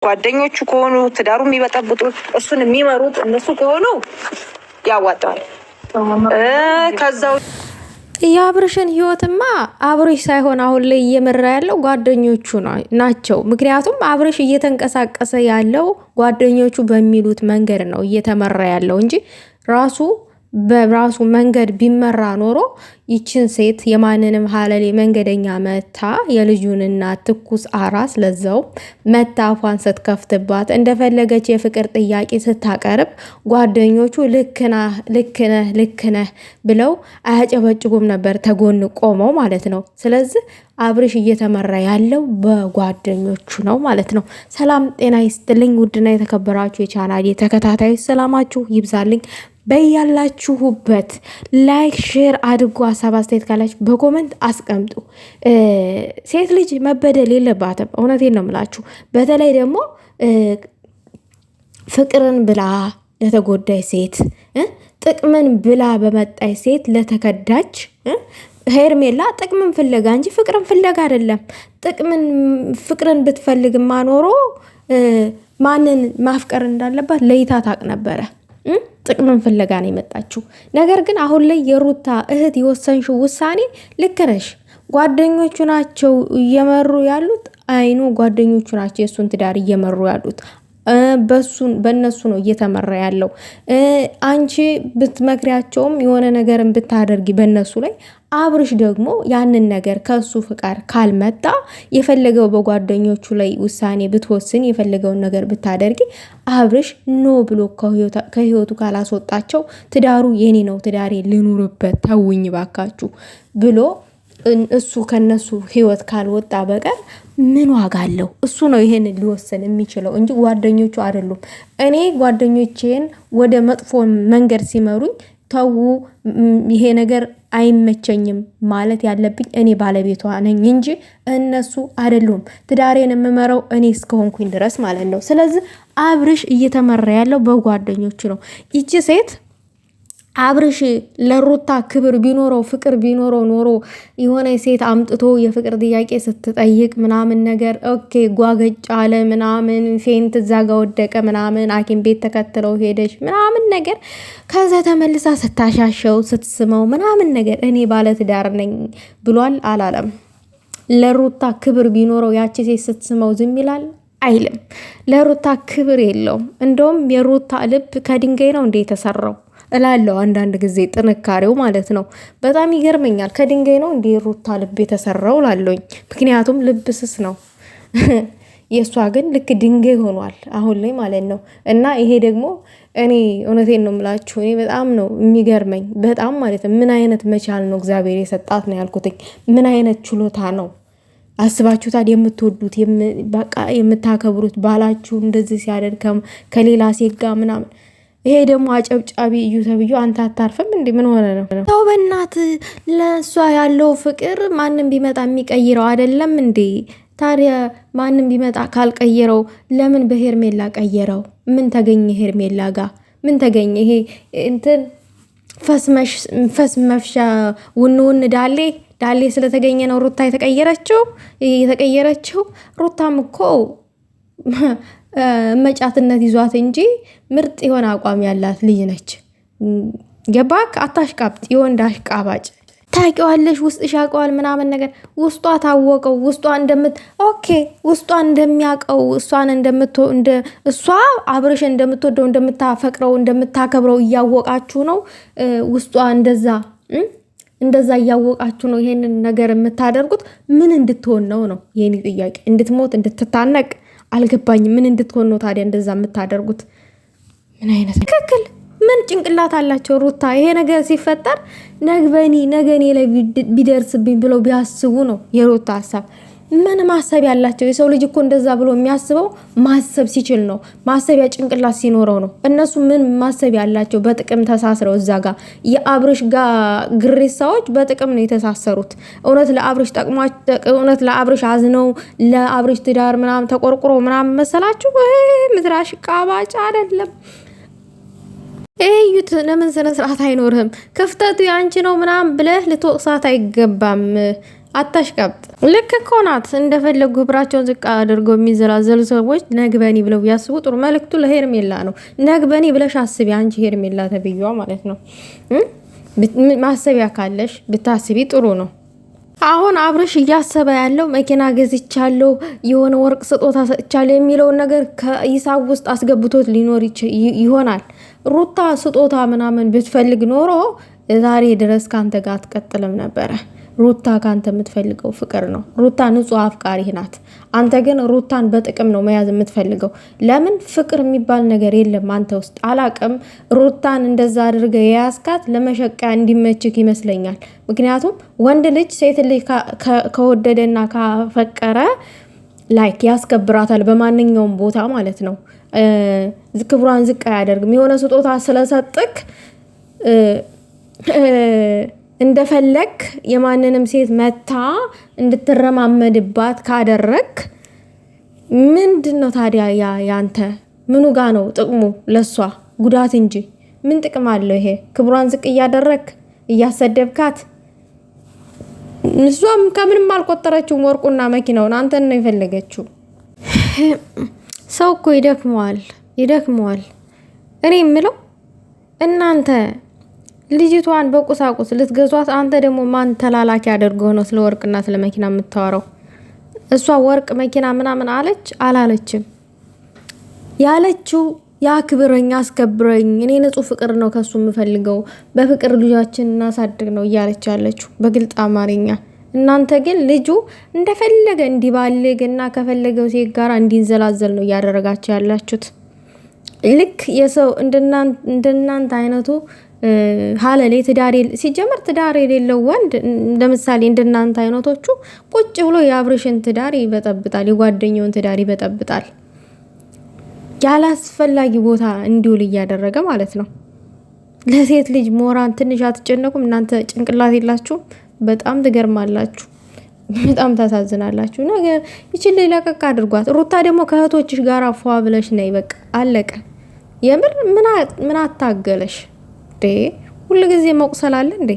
ጓደኞቹ ከሆኑ ትዳሩ የሚበጠብጡት እሱን የሚመሩት እነሱ ከሆኑ ያዋጣል። ከዛው የአብርሽን ህይወትማ አብርሽ ሳይሆን አሁን ላይ እየመራ ያለው ጓደኞቹ ናቸው። ምክንያቱም አብርሽ እየተንቀሳቀሰ ያለው ጓደኞቹ በሚሉት መንገድ ነው እየተመራ ያለው እንጂ ራሱ በራሱ መንገድ ቢመራ ኖሮ ይችን ሴት የማንንም ሀለሌ መንገደኛ መታ የልጁንና ትኩስ አራስ ለዛው መታ አፏን ስትከፍትባት እንደፈለገች የፍቅር ጥያቄ ስታቀርብ ጓደኞቹ ልክነህ ብለው አያጨበጭቡም ነበር፣ ተጎን ቆመው ማለት ነው። ስለዚህ አብርሽ እየተመራ ያለው በጓደኞቹ ነው ማለት ነው። ሰላም ጤና ይስጥልኝ ውድና የተከበራችሁ የቻናሌ ተከታታዮች ሰላማችሁ ይብዛልኝ በያላችሁበት። ላይክ ሼር አድርጉ። ሀሳብ አስተያየት ካላችሁ በኮመንት አስቀምጡ። ሴት ልጅ መበደል የለባትም። እውነቴን ነው የምላችሁ። በተለይ ደግሞ ፍቅርን ብላ ለተጎዳይ ሴት፣ ጥቅምን ብላ በመጣይ ሴት ለተከዳች ሄርሜላ ጥቅምን ፍለጋ እንጂ ፍቅርን ፍለጋ አይደለም። ፍቅርን ብትፈልግማ ኖሮ ማንን ማፍቀር እንዳለባት ለይታ ታውቅ ነበረ። ጥቅምን ፍለጋ ነው የመጣችው። ነገር ግን አሁን ላይ የሩታ እህት የወሰንሽው ውሳኔ ልክ ነሽ። ጓደኞቹ ናቸው እየመሩ ያሉት። አይኑ ጓደኞቹ ናቸው የእሱን ትዳር እየመሩ ያሉት። በእነሱ ነው እየተመራ ያለው። አንቺ ብትመክሪያቸውም የሆነ ነገርን ብታደርጊ በእነሱ ላይ፣ አብርሽ ደግሞ ያንን ነገር ከሱ ፍቃድ ካልመጣ የፈለገው በጓደኞቹ ላይ ውሳኔ ብትወስን የፈለገውን ነገር ብታደርጊ አብርሽ ኖ ብሎ ከህይወቱ ካላስወጣቸው ትዳሩ የኔ ነው፣ ትዳሬ ልኑርበት፣ ተውኝ ባካችሁ ብሎ እሱ ከነሱ ህይወት ካልወጣ በቀር ምን ዋጋ አለው? እሱ ነው ይሄን ሊወሰን የሚችለው እንጂ ጓደኞቹ አይደሉም። እኔ ጓደኞቼን ወደ መጥፎ መንገድ ሲመሩኝ ተው፣ ይሄ ነገር አይመቸኝም ማለት ያለብኝ እኔ ባለቤቷ ነኝ እንጂ እነሱ አይደሉም። ትዳሬን የምመራው እኔ እስከሆንኩኝ ድረስ ማለት ነው። ስለዚህ አብርሽ እየተመራ ያለው በጓደኞቹ ነው። ይቺ ሴት አብርሽ ለሩታ ክብር ቢኖረው ፍቅር ቢኖረው ኖሮ የሆነ ሴት አምጥቶ የፍቅር ጥያቄ ስትጠይቅ ምናምን ነገር ኦኬ ጓገጭ አለ ምናምን ፌንት እዛ ጋ ወደቀ ምናምን ሐኪም ቤት ተከትለው ሄደች ምናምን ነገር ከዛ ተመልሳ ስታሻሸው ስትስመው ምናምን ነገር እኔ ባለትዳር ነኝ ብሏል አላለም። ለሩታ ክብር ቢኖረው ያቺ ሴት ስትስመው ዝም ይላል አይልም። ለሩታ ክብር የለውም። እንደውም የሩታ ልብ ከድንጋይ ነው እንደ የተሰራው እላለሁ አንዳንድ ጊዜ ጥንካሬው ማለት ነው። በጣም ይገርመኛል። ከድንጋይ ነው እንደ ሩታ ልብ የተሰራው ላለኝ፣ ምክንያቱም ልብ ስስ ነው። የእሷ ግን ልክ ድንጋይ ሆኗል አሁን ላይ ማለት ነው። እና ይሄ ደግሞ እኔ እውነቴን ነው የምላችሁ፣ እኔ በጣም ነው የሚገርመኝ። በጣም ማለት ነው። ምን አይነት መቻል ነው እግዚአብሔር የሰጣት ነው ያልኩትኝ። ምን አይነት ችሎታ ነው አስባችሁታል? የምትወዱት በቃ የምታከብሩት ባላችሁ እንደዚህ ሲያደርግ ከሌላ ሴት ጋር ምናምን። ይሄ ደግሞ አጨብጫቢ እዩ ተብዩ አንተ አታርፍም እንዴ? ምን ሆነ ነው? ተው በእናት። ለእሷ ያለው ፍቅር ማንም ቢመጣ የሚቀይረው አይደለም እንዴ? ታዲያ ማንም ቢመጣ ካልቀየረው ለምን በሄርሜላ ቀየረው? ምን ተገኘ? ሄርሜላ ጋር ምን ተገኘ? ይሄ እንትን ፈስ መፍሻ ውን ዳሌ ስለተገኘ ነው ሩታ የተቀየረችው። ሩታም እኮ መጫትነት ይዟት እንጂ ምርጥ የሆነ አቋም ያላት ልጅ ነች። ገባክ? አታሽቃብጥ። የወንድ አሽቃባጭ ታውቂዋለሽ። ውስጥሽ ያውቀዋል ምናምን ነገር ውስጧ ታወቀው። ውስጧ እንደሚያውቀው እሷ አብርሽ እንደምትወደው እንደምታፈቅረው እንደምታከብረው እያወቃችሁ ነው። ውስጧ እንደዛ እያወቃችሁ ነው ይሄንን ነገር የምታደርጉት። ምን እንድትሆን ነው የኔ ጥያቄ? እንድትሞት እንድትታነቅ አልገባኝም። ምን እንድትሆን ነው ታዲያ እንደዛ የምታደርጉት? ምን አይነት ትክክል ምን ጭንቅላት አላቸው? ሩታ ይሄ ነገር ሲፈጠር ነገኔ ላይ ቢደርስብኝ ብለው ቢያስቡ ነው የሩታ ሀሳብ። ምን ማሰብ ያላቸው? የሰው ልጅ እኮ እንደዛ ብሎ የሚያስበው ማሰብ ሲችል ነው። ማሰቢያ ጭንቅላት ሲኖረው ነው። እነሱ ምን ማሰብ ያላቸው? በጥቅም ተሳስረው እዛ ጋር የአብርሽ ጋር ግሬሳዎች በጥቅም ነው የተሳሰሩት። እውነት ለአብርሽ አዝነው ለአብርሽ ትዳር ምናምን ተቆርቁሮ ምናምን መሰላችሁ? ምድራሽ ቃባጭ አይደለም። እዩት። ለምን ስነ ስርዓት አይኖርህም? ክፍተቱ ያንቺ ነው ምናምን ብለህ ልትወቅሳት አይገባም። አታሽቀብጥ። ልክ እኮ ናት። እንደፈለጉ ብራቸውን ዝቅ አድርገው የሚዘላዘሉ ሰዎች ነግበኔ ብለው ቢያስቡ ጥሩ። መልእክቱ ለሄርሜላ ነው። ነግበኔ ብለሽ አስቢ አንቺ ሄርሜላ ተብዬዋ ማለት ነው። ማሰቢያ ካለሽ ብታስቢ ጥሩ ነው። አሁን አብርሽ እያሰበ ያለው መኪና ገዝቻለሁ፣ የሆነ ወርቅ ስጦታ ሰጥቻለሁ የሚለውን ነገር ከሂሳብ ውስጥ አስገብቶት ሊኖር ይሆናል። ሩታ ስጦታ ምናምን ብትፈልግ ኖሮ ዛሬ ድረስ ካንተ ጋር አትቀጥልም ነበረ። ሩታ ካንተ የምትፈልገው ፍቅር ነው። ሩታ ንጹህ አፍቃሪ ናት። አንተ ግን ሩታን በጥቅም ነው መያዝ የምትፈልገው። ለምን ፍቅር የሚባል ነገር የለም አንተ ውስጥ አላቅም። ሩታን እንደዛ አድርገ የያዝካት ለመሸቀያ እንዲመችክ ይመስለኛል። ምክንያቱም ወንድ ልጅ ሴት ልጅ ከወደደና ካፈቀረ ላይክ ያስከብራታል በማንኛውም ቦታ ማለት ነው። ክብሯን ዝቅ አያደርግም። የሆነ ስጦታ ስለሰጥክ እንደፈለክ የማንንም ሴት መታ እንድትረማመድባት ካደረክ ምንድነው ታዲያ? ያንተ ምኑ ጋ ነው ጥቅሙ? ለሷ ጉዳት እንጂ ምን ጥቅም አለው ይሄ? ክብሯን ዝቅ እያደረክ እያሰደብካት። እሷም ከምንም አልቆጠረችውም ወርቁና መኪናውን፣ አንተን ነው የፈለገችው። ሰው እኮ ይደክመዋል። እኔ የምለው እናንተ ልጅቷን በቁሳቁስ ልትገዟት፣ አንተ ደግሞ ማን ተላላኪ አድርጎ ነው ስለ ወርቅና ስለ መኪና የምታወራው? እሷ ወርቅ መኪና ምናምን አለች አላለችም? ያለችው ያክብረኝ፣ አስከብረኝ፣ እኔ ንጹህ ፍቅር ነው ከሱ የምፈልገው፣ በፍቅር ልጃችን እናሳድግ ነው እያለች ያለችው በግልጽ አማርኛ። እናንተ ግን ልጁ እንደፈለገ እንዲባልግ እና ከፈለገው ሴት ጋር እንዲንዘላዘል ነው እያደረጋችሁ ያላችሁት። ልክ የሰው እንደናንተ አይነቱ ሀለሌ ሲጀመር ትዳር የሌለው ወንድ ለምሳሌ እንደናንተ አይነቶቹ ቁጭ ብሎ የአብርሽን ትዳር ይበጠብጣል፣ የጓደኛውን ትዳር ይበጠብጣል። ያላስፈላጊ ቦታ እንዲውል እያደረገ ማለት ነው። ለሴት ልጅ ሞራን ትንሽ አትጨነቁም? እናንተ ጭንቅላት የላችሁም? በጣም ትገርማላችሁ፣ በጣም ታሳዝናላችሁ። ነገር ይችል ለቀቅ አድርጓት። ሩታ ደግሞ ከእህቶችሽ ጋር ፏ ብለሽ ነይ፣ በቃ አለቀ። የምር ምን አታገለሽ? ሁሉ ጊዜ መቁሰል አለ እንዴ?